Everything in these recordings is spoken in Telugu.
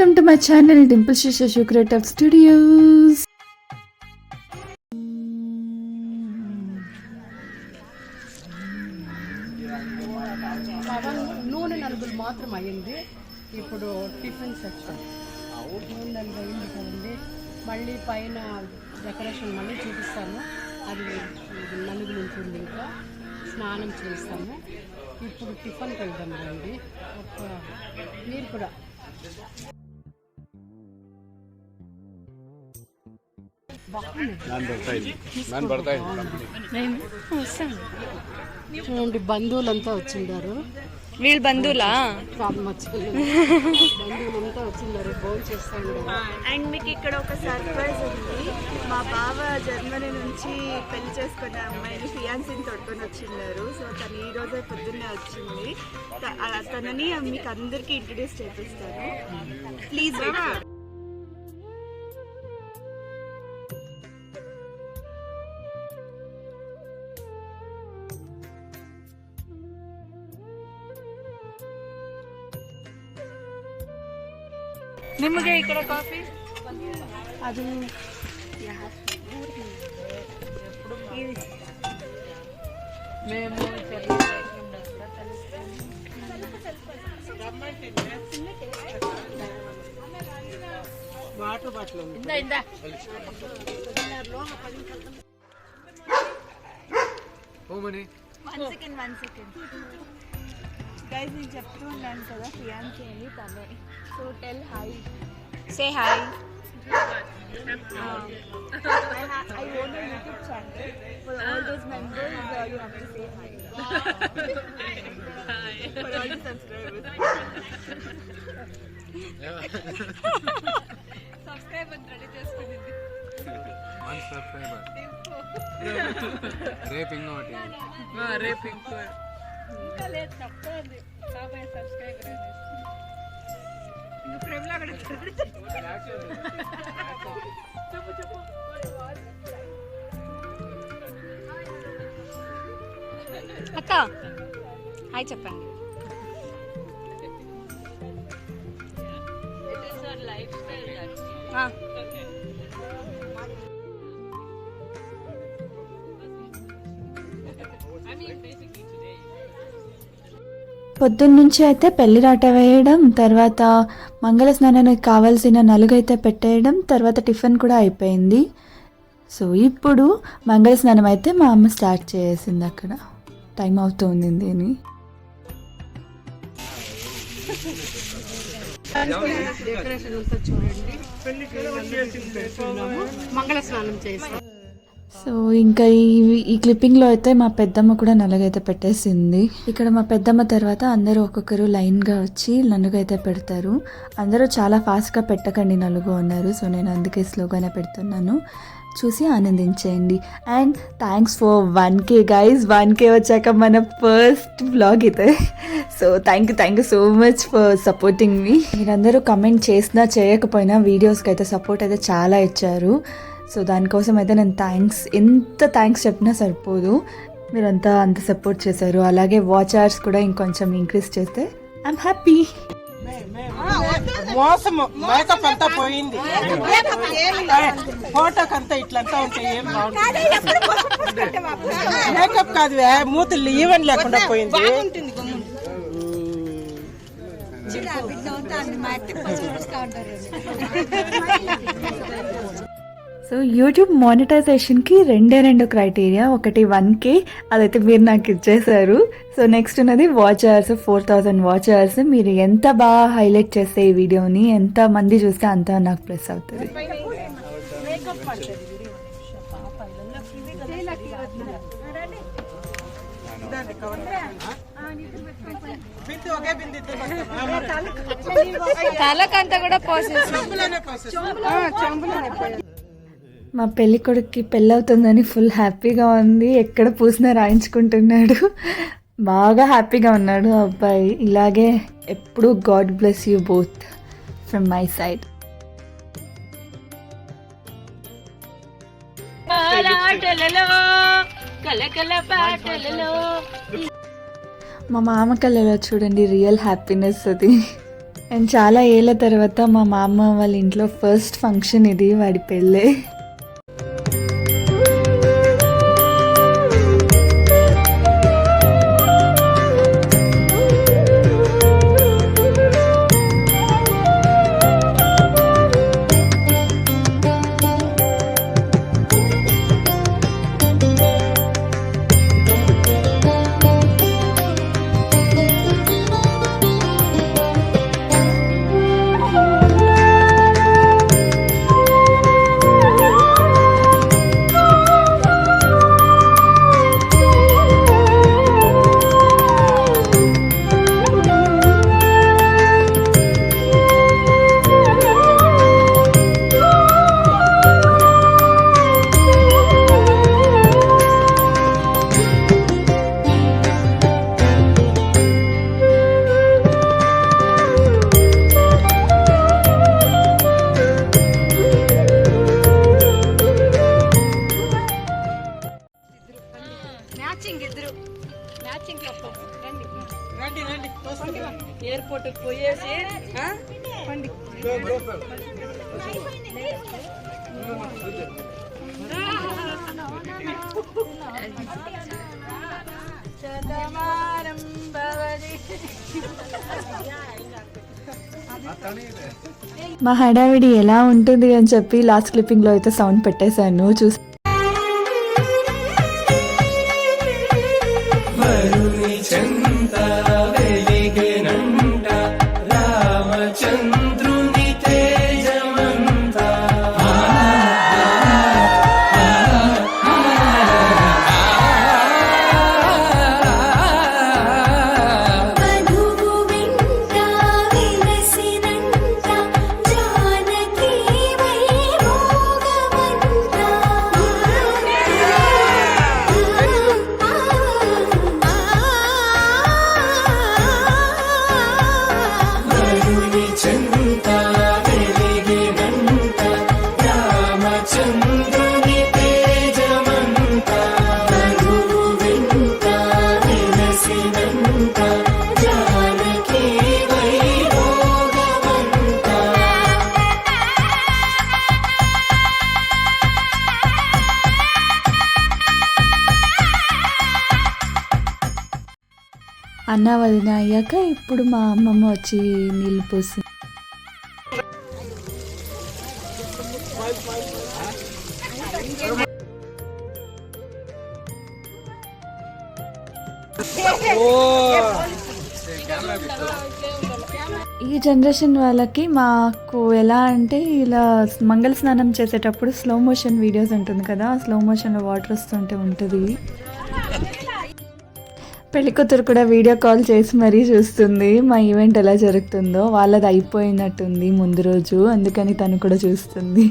Welcome to my channel Dimple శిశు క్రియేటివ్ స్టూడియోస్. నూనె నలుగులు మాత్రం అయ్యింది. ఇప్పుడు టిఫిన్ సెక్షన్ నూనె నలుగు అయింది కదండి. మళ్ళీ పైన డెకరేషన్ మళ్ళీ చూపిస్తాను. అది నలుగులు ఉంటుంది. ఇంకా స్నానం చేస్తాము. ఇప్పుడు టిఫిన్కి వెళ్దాం రండి. మీరు కూడా చూడండి, బంధువులంతా వచ్చిండారు. వీళ్ళు బంధువులా? బంధువులంతా వచ్చిండారు, భోజనం చేస్తాను. అండ్ మీకు ఇక్కడ ఒక సర్ప్రైజ్ ఉంది. మా బావ జర్మనీ నుంచి పెళ్లి చేసుకున్న అమ్మాయిని ఫియాన్సీని తొడుకొని వచ్చిండారు. సో తను ఈ రోజే పొద్దున్నే వచ్చింది. తనని మీకు అందరికీ ఇంట్రడ్యూస్ చేపిస్తాను. ప్లీజ్ ನಿಮಗೆ ಈ ಕಡೆ ಕಾಫಿ ಅದು మేము water bottle one second guys, నేను చెప్తూ ఉన్నాను కదా ఫియాన్సీ అని తనే. So tell hi, say hi. I own a YouTube channel. For all those members, you have to say hi. For all the subscribers. Subscribe and ready చేసుకుంది. One subscriber. రేపు ఇంకోటి. రేపు ఇంకో. ఇంకా లేదు చెప్తాను. కాబట్టి సబ్స్క్రైబర్ నువ్వు ఫ్రేమ్ లాగా చెప్పు. అక్క హాయ్ చెప్పండి. పొద్దున్నుంచి అయితే పెళ్లి రాట వేయడం, తర్వాత మంగళ స్నానానికి కావాల్సిన నలుగైతే పెట్టేయడం, తర్వాత టిఫిన్ కూడా అయిపోయింది. సో ఇప్పుడు మంగళ స్నానం అయితే మా అమ్మ స్టార్ట్ చేసింది. అక్కడ టైం అవుతుంది అని డెకరేషన్ అంతా చూడండి. మంగళ స్నానం చేస్తాం. సో ఇంకా ఈ క్లిప్పింగ్లో అయితే మా పెద్దమ్మ కూడా నలుగైతే పెట్టేసింది. ఇక్కడ మా పెద్దమ్మ తర్వాత అందరూ ఒక్కొక్కరు లైన్గా వచ్చి నలుగైతే పెడతారు. అందరూ చాలా ఫాస్ట్గా పెట్టకండి నలుగు అన్నారు. సో నేను అందుకే స్లోగానే పెడుతున్నాను, చూసి ఆనందించేయండి. And thanks for 1K guys. 1K వచ్చాక మన ఫస్ట్ వ్లాగ్ అయితే. So thank you so much for supporting me. మీరందరూ కమెంట్ చేసినా చేయకపోయినా వీడియోస్కి అయితే సపోర్ట్ అయితే చాలా ఇచ్చారు. సో దానికోసం అయితే నేను ఎంత థ్యాంక్స్ చెప్పినా సరిపోదు. మీరంతా అంత సపోర్ట్ చేశారు. అలాగే వాచ్ అవర్స్ కూడా ఇంకొంచెం ఇంక్రీజ్ చేస్తే ఐఎమ్ హ్యాపీ. మోసము మేకప్ అంతా పోయింది. ఫోటోకి అంతా ఇట్లంతా ఉంటాయి. ఏం మేకప్ కాదు, మూతులు ఈవెన్ లేకుండా పోయింది. సో యూట్యూబ్ మానిటైజేషన్కి రెండు క్రైటీరియా. ఒకటి 1K, అదైతే మీరు నాకు ఇచ్చేసారు. సో నెక్స్ట్ ఉన్నది వాచ్ అవర్స్, 4000 వాచ్ అవర్స్. మీరు ఎంత బాగా హైలైట్ చేస్తే ఈ వీడియోని, ఎంత మంది చూస్తే అంత నాకు ప్లస్ అవుతుంది. తలకంతా కూడా మా పెళ్లి కొడుక్కి పెళ్ళి అవుతుందని ఫుల్ హ్యాపీగా ఉంది. ఎక్కడ పూసినా రాయించుకుంటున్నాడు. బాగా హ్యాపీగా ఉన్నాడు అబ్బాయి. ఇలాగే ఎప్పుడు God bless you both from my side. మా మామ కళ్ళలో చూడండి రియల్ హ్యాపీనెస్ అది. అండ్ చాలా ఏళ్ళ తర్వాత మా మామ వాళ్ళ ఇంట్లో ఫస్ట్ ఫంక్షన్ ఇది, వాడి పెళ్ళే. ఎయిర్పోర్ట్ పోయేసి మా హడావిడి ఎలా ఉంటుంది అని చెప్పి లాస్ట్ క్లిప్పింగ్లో అయితే సౌండ్ పెట్టేశాను, చూసి అన్న వదిన అయ్యాక ఇప్పుడు మా అమ్మమ్మ వచ్చి నీళ్ళు పోసి ఈ జనరేషన్ వాళ్ళకి మాకు ఎలా అంటే ఇలా మంగళ స్నానం చేసేటప్పుడు స్లో మోషన్ వీడియోస్ ఉంటుంది కదా, స్లో మోషన్లో వాటర్ వస్తుంటే ఉంటుంది. పెళ్లి కూతురు కూడా వీడియో కాల్ చేసి మరీ చూస్తుంది మా ఈవెంట్ ఎలా జరుగుతుందో. వాళ్ళది అయిపోయినట్టుంది ముందు రోజు, అందుకని తను కూడా చూస్తుంది.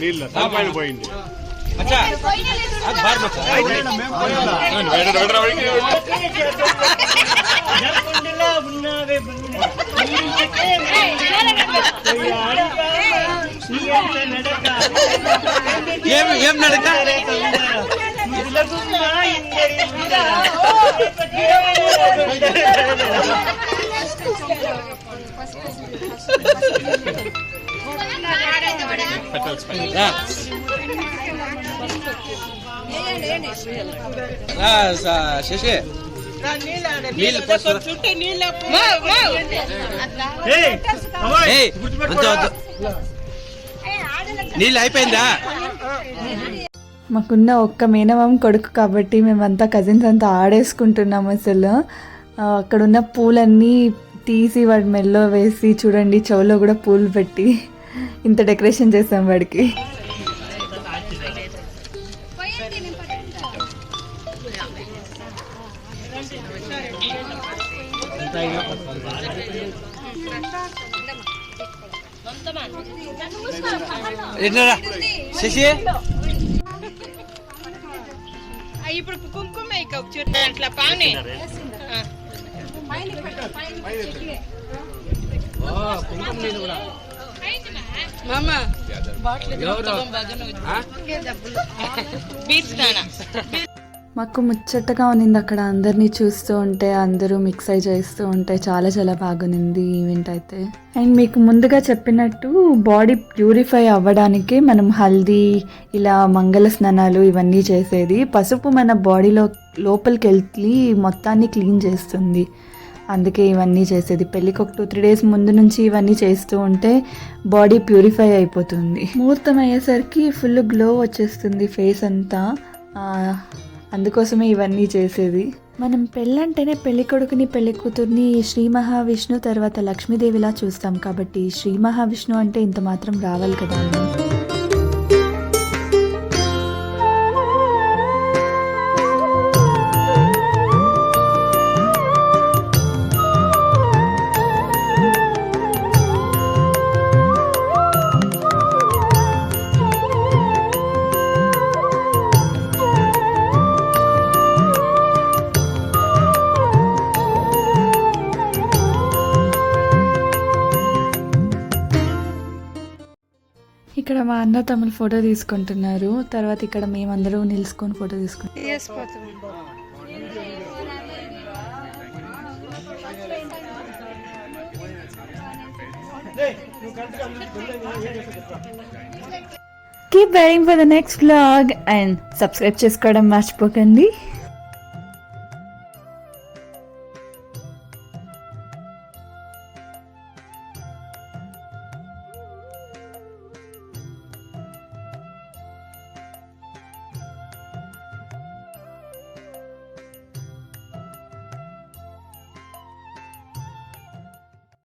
నీళ్ళు పోయింది. ఏం నడక శశి నీళ్ళు నీళ్ళు అయిపోయిందా? మాకున్న ఒక్క మేనమామ కొడుకు కాబట్టి మేమంతా కజిన్స్ అంతా ఆడేసుకుంటున్నాం. అసలు అక్కడున్న పూలన్నీ తీసి వాడి మెల్లో వేసి, చూడండి చెవులో కూడా పూలు పెట్టి ఇంత డెకరేషన్ చేసాం వాడికి. శశి ఇప్పుడు కుంకుమ అట్లా పానే కుంకుమ నీళ్ళు కూడా మాకు ముచ్చటగా ఉన్నింది అక్కడ అందరినీ చూస్తూ ఉంటే, అందరూ మిక్స్ అయి చేస్తూ ఉంటే చాలా చాలా బాగునింది ఈవెంట్ అయితే. అండ్ మీకు ముందుగా చెప్పినట్టు బాడీ ప్యూరిఫై అవ్వడానికి మనం హల్దీ, ఇలా మంగళ స్నానాలు ఇవన్నీ చేసేది. పసుపు మన బాడీలో లోపలికి వెళ్ళి మొత్తాన్ని క్లీన్ చేస్తుంది, అందుకే ఇవన్నీ చేసేది. పెళ్ళికి ఒక 2-3 days ముందు నుంచి ఇవన్నీ చేస్తూ ఉంటే బాడీ ప్యూరిఫై అయిపోతుంది. ముహూర్తం అయ్యేసరికి ఫుల్ గ్లో వచ్చేస్తుంది ఫేస్ అంతా, అందుకోసమే ఇవన్నీ చేసేది. మనం పెళ్ళంటేనే పెళ్లి కొడుకుని పెళ్లి కూతుర్ని శ్రీ మహావిష్ణు తర్వాత లక్ష్మీదేవిలా చూస్తాం, కాబట్టి శ్రీ మహావిష్ణు అంటే ఇంత మాత్రం రావాలి కదా. ఇక్కడ మా అన్న తమ్ములు ఫోటో తీసుకుంటున్నారు, తర్వాత ఇక్కడ మేమందరూ నిలుచుకొని ఫోటో తీసుకుంటాం. Keep waiting for the next vlog and subscribe చేసుకోవడం మర్చిపోకండి.